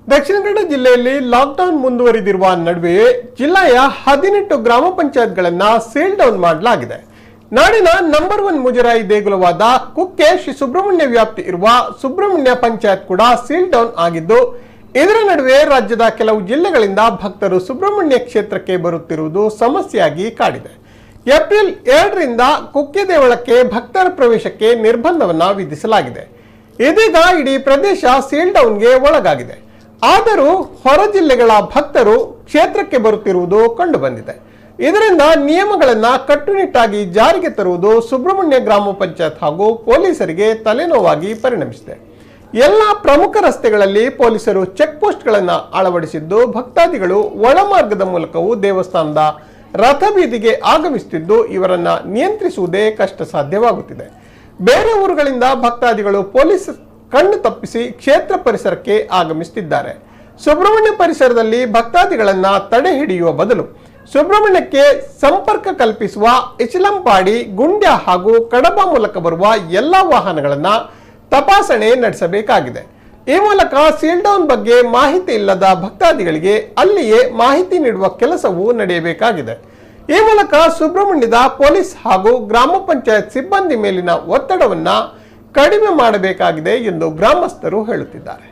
ದಕ್ಷಿಣ ಕನ್ನಡ ಜಿಲ್ಲೆಯಲ್ಲಿ ಲಾಕ್ಡೌನ್ ಮುಂದುವರಿದಿರುವ ನಡುವೆಯೇ ಜಿಲ್ಲೆಯ 18 ಗ್ರಾಮ ಪಂಚಾಯತ್ಗಳನ್ನು ಸೀಲ್ ಡೌನ್ ಮಾಡಲಾಗಿದೆ. ನಾಡಿನ ನಂಬರ್ 1 ಮುಜರಾಯಿ ದೇಗುಲವಾದ ಕುಕ್ಕೆ ಶ್ರೀ ಸುಬ್ರಹ್ಮಣ್ಯ ವ್ಯಾಪ್ತಿ ಇರುವ ಸುಬ್ರಹ್ಮಣ್ಯ ಪಂಚಾಯತ್ ಕೂಡ ಸೀಲ್ ಡೌನ್ ಆಗಿದ್ದು, ಇದರ ನಡುವೆ ರಾಜ್ಯದ ಕೆಲವು ಜಿಲ್ಲೆಗಳಿಂದ ಭಕ್ತರು ಸುಬ್ರಹ್ಮಣ್ಯ ಕ್ಷೇತ್ರಕ್ಕೆ ಬರುತ್ತಿರುವುದು ಸಮಸ್ಯೆಯಾಗಿ ಕಾಡಿದೆ. ಏಪ್ರಿಲ್ 2ರಿಂದ ಕುಕ್ಕೆ ದೇವಳಕ್ಕೆ ಭಕ್ತರ ಪ್ರವೇಶಕ್ಕೆ ನಿರ್ಬಂಧವನ್ನ ವಿಧಿಸಲಾಗಿದೆ. ಇದೀಗ ಇಡೀ ಪ್ರದೇಶ ಸೀಲ್ ಡೌನ್ಗೆ ಒಳಗಾಗಿದೆ. ಆದರೂ ಹೊರ ಜಿಲ್ಲೆಗಳ ಭಕ್ತರು ಕ್ಷೇತ್ರಕ್ಕೆ ಬರುತ್ತಿರುವುದು ಕಂಡುಬಂದಿದೆ. ಇದರಿಂದ ನಿಯಮಗಳನ್ನ ಕಟ್ಟುನಿಟ್ಟಾಗಿ ಜಾರಿಗೆ ತರುವುದು ಸುಬ್ರಹ್ಮಣ್ಯ ಗ್ರಾಮ ಪಂಚಾಯತ್ ಹಾಗೂ ಪೊಲೀಸರಿಗೆ ತಲೆನೋವಾಗಿ ಪರಿಣಮಿಸಿದೆ. ಎಲ್ಲ ಪ್ರಮುಖ ರಸ್ತೆಗಳಲ್ಲಿ ಪೊಲೀಸರು ಚೆಕ್ ಪೋಸ್ಟ್ಗಳನ್ನು ಅಳವಡಿಸಿದ್ದು, ಭಕ್ತಾದಿಗಳು ಒಳಮಾರ್ಗದ ಮೂಲಕವೂ ದೇವಸ್ಥಾನದ ರಥ ಬೀದಿಗೆ ಆಗಮಿಸುತ್ತಿದ್ದು, ಇವರನ್ನ ನಿಯಂತ್ರಿಸುವುದೇ ಕಷ್ಟ ಸಾಧ್ಯವಾಗುತ್ತಿದೆ. ಬೇರೆ ಊರುಗಳಿಂದ ಭಕ್ತಾದಿಗಳು ಪೊಲೀಸ್ ಕಣ್ಣು ತಪ್ಪಿಸಿ ಕ್ಷೇತ್ರ ಪರಿಸರಕ್ಕೆ ಆಗಮಿಸುತ್ತಿದ್ದಾರೆ. ಸುಬ್ರಹ್ಮಣ್ಯ ಪರಿಸರದಲ್ಲಿ ಭಕ್ತಾದಿಗಳನ್ನ ತಡೆ ಹಿಡಿಯುವ ಬದಲು ಸುಬ್ರಹ್ಮಣ್ಯಕ್ಕೆ ಸಂಪರ್ಕ ಕಲ್ಪಿಸುವ ಇಚಲಂಪಾಡಿ, ಗುಂಡ್ಯ ಹಾಗೂ ಕಡಬ ಮೂಲಕ ಬರುವ ಎಲ್ಲ ವಾಹನಗಳನ್ನ ತಪಾಸಣೆ ನಡೆಸಬೇಕಾಗಿದೆ. ಈ ಮೂಲಕ ಸೀಲ್ ಡೌನ್ ಬಗ್ಗೆ ಮಾಹಿತಿ ಇಲ್ಲದ ಭಕ್ತಾದಿಗಳಿಗೆ ಅಲ್ಲಿಯೇ ಮಾಹಿತಿ ನೀಡುವ ಕೆಲಸವೂ ನಡೆಯಬೇಕಾಗಿದೆ. ಈ ಮೂಲಕ ಸುಬ್ರಹ್ಮಣ್ಯದ ಪೊಲೀಸ್ ಹಾಗೂ ಗ್ರಾಮ ಪಂಚಾಯತ್ ಸಿಬ್ಬಂದಿ ಮೇಲಿನ ಒತ್ತಡವನ್ನ ಕಡಿಮೆ ಮಾಡಬೇಕಾಗಿದೆ ಎಂದು ಗ್ರಾಮಸ್ಥರು ಹೇಳುತ್ತಿದ್ದಾರೆ.